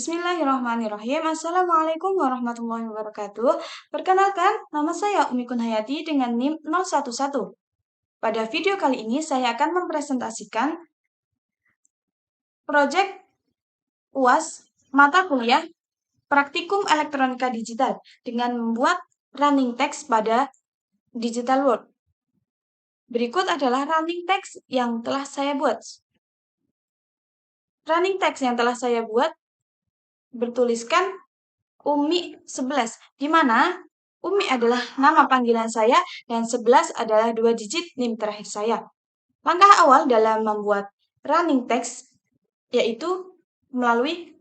Bismillahirrahmanirrahim. Assalamualaikum warahmatullahi wabarakatuh. Perkenalkan, nama saya Umi Kunhayati dengan NIM 011. Pada video kali ini saya akan mempresentasikan proyek UAS mata kuliah Praktikum Elektronika Digital dengan membuat running text pada Digital World. Berikut adalah running text yang telah saya buat. Running text yang telah saya buat bertuliskan Umi 11, di mana Umi adalah nama panggilan saya dan 11 adalah 2 digit NIM terakhir saya. Langkah awal dalam membuat running text yaitu melalui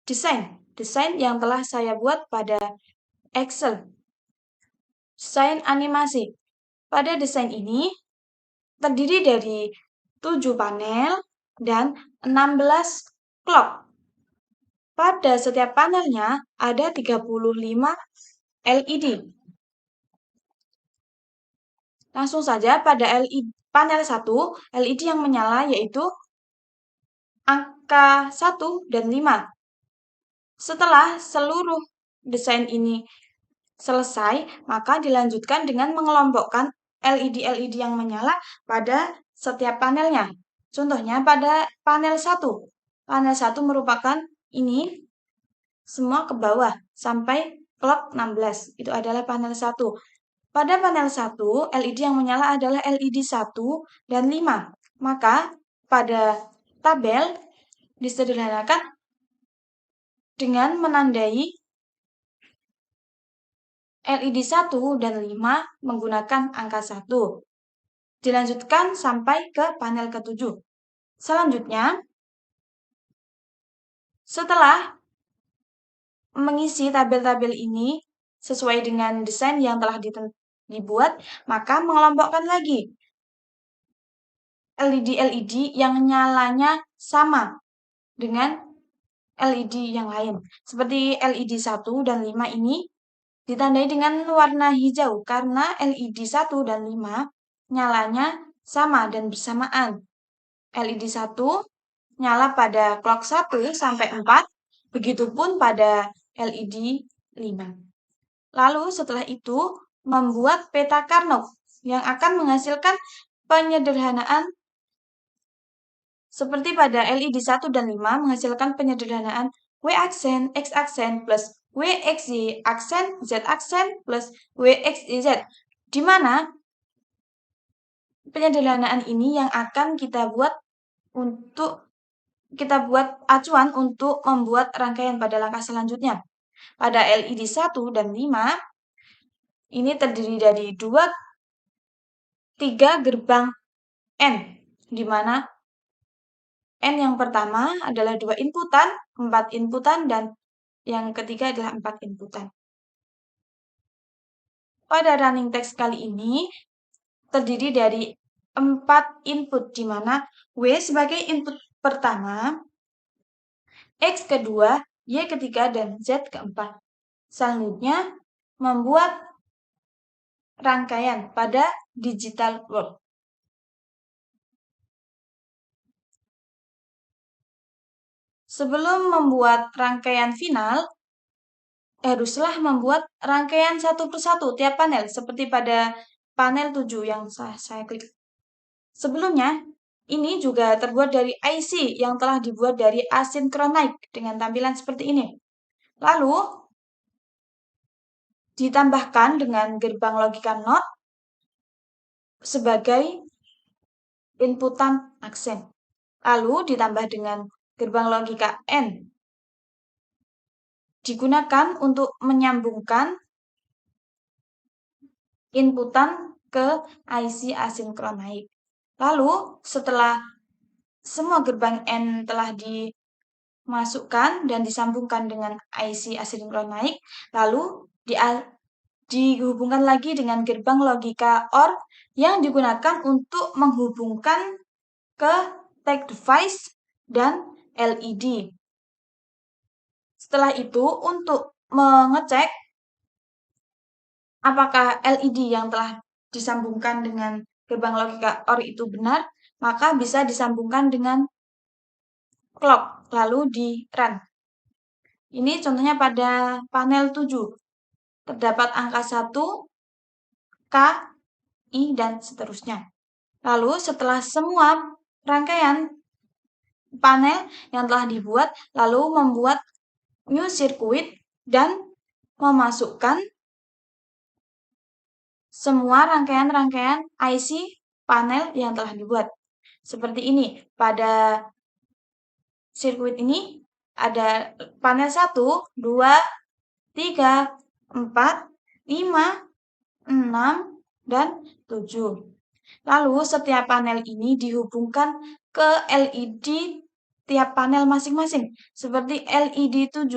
desain yang telah saya buat pada Excel. Desain animasi. Pada desain ini terdiri dari 7 panel dan 16 clock. Pada setiap panelnya ada 35 LED. Langsung saja pada panel 1, LED yang menyala yaitu angka 1 dan 5. Setelah seluruh desain ini selesai, maka dilanjutkan dengan mengelompokkan LED-LED yang menyala pada setiap panelnya. Contohnya pada panel 1. Panel 1 merupakan ini semua ke bawah sampai clock 16. Itu adalah panel 1. Pada panel 1, LED yang menyala adalah LED 1 dan 5. Maka pada tabel disederhanakan dengan menandai LED 1 dan 5 menggunakan angka 1. Dilanjutkan sampai ke panel ke-7. Selanjutnya, setelah mengisi tabel-tabel ini sesuai dengan desain yang telah dibuat, maka mengelompokkan lagi LED-LED yang nyalanya sama dengan LED yang lain. Seperti LED 1 dan 5 ini ditandai dengan warna hijau karena LED 1 dan 5 nyalanya sama dan bersamaan. LED 1 nyala pada clock 1 sampai 4, begitupun pada LED 5. Lalu setelah itu membuat peta Carnot yang akan menghasilkan penyederhanaan seperti pada LED 1 dan 5 menghasilkan penyederhanaan W aksen, X aksen plus WXY aksen, Z aksen plus WXYZ, di mana penyederhanaan ini yang akan kita buat acuan untuk membuat rangkaian pada langkah selanjutnya. Pada LED 1 dan 5, ini terdiri dari 3 gerbang N, di mana N yang pertama adalah 2 inputan, 4 inputan, dan yang ketiga adalah 4 inputan. Pada running text kali ini terdiri dari 4 input, di mana W sebagai input pertama, X kedua, Y ketiga, dan Z keempat. Selanjutnya, membuat rangkaian pada Digital World. Sebelum membuat rangkaian final, haruslah membuat rangkaian satu persatu tiap panel, seperti pada panel 7 yang saya klik. Sebelumnya, ini juga terbuat dari IC yang telah dibuat dari asynchronic dengan tampilan seperti ini. Lalu, ditambahkan dengan gerbang logika NOT sebagai inputan aksen. Lalu ditambah dengan gerbang logika N. Digunakan untuk menyambungkan inputan ke IC asynchronic. Lalu, setelah semua gerbang N telah dimasukkan dan disambungkan dengan IC asynchronic, lalu dihubungkan lagi dengan gerbang logika OR yang digunakan untuk menghubungkan ke tag device dan LED. Setelah itu, untuk mengecek apakah LED yang telah disambungkan dengan gerbang logika OR itu benar, maka bisa disambungkan dengan clock, lalu di run. Ini contohnya pada panel 7. Terdapat angka 1, K, I, dan seterusnya. Lalu setelah semua rangkaian panel yang telah dibuat, lalu membuat new circuit dan memasukkan semua rangkaian-rangkaian IC panel yang telah dibuat. Seperti ini, pada sirkuit ini ada panel 1, 2, 3, 4, 5, 6, dan 7. Lalu setiap panel ini dihubungkan ke LED tiap panel masing-masing, seperti LED 7.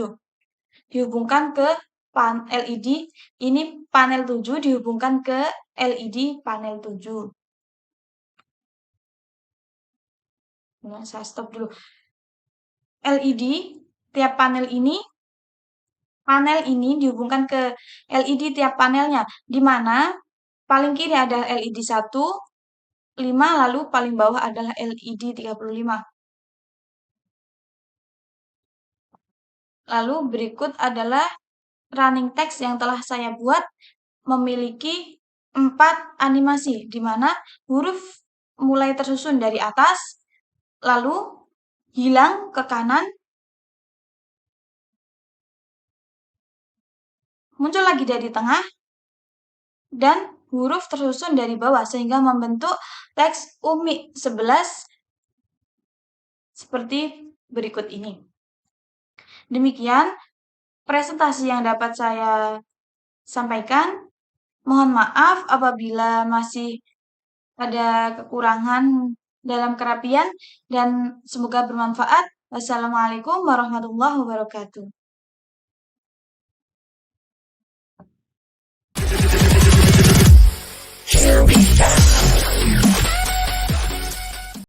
Dihubungkan ke LED, ini panel 7 dihubungkan ke LED panel 7. Nah, saya stop dulu. LED, tiap panel ini dihubungkan ke LED tiap panelnya, di mana paling kiri ada LED 1, 5, lalu paling bawah adalah LED 35. Lalu berikut adalah running text yang telah saya buat, memiliki 4 animasi, di mana huruf mulai tersusun dari atas, lalu hilang ke kanan, muncul lagi dari tengah, dan huruf tersusun dari bawah, sehingga membentuk teks UMI 11 seperti berikut ini. Demikian presentasi yang dapat saya sampaikan. Mohon maaf apabila masih ada kekurangan dalam kerapian, dan semoga bermanfaat. Wassalamualaikum warahmatullahi wabarakatuh.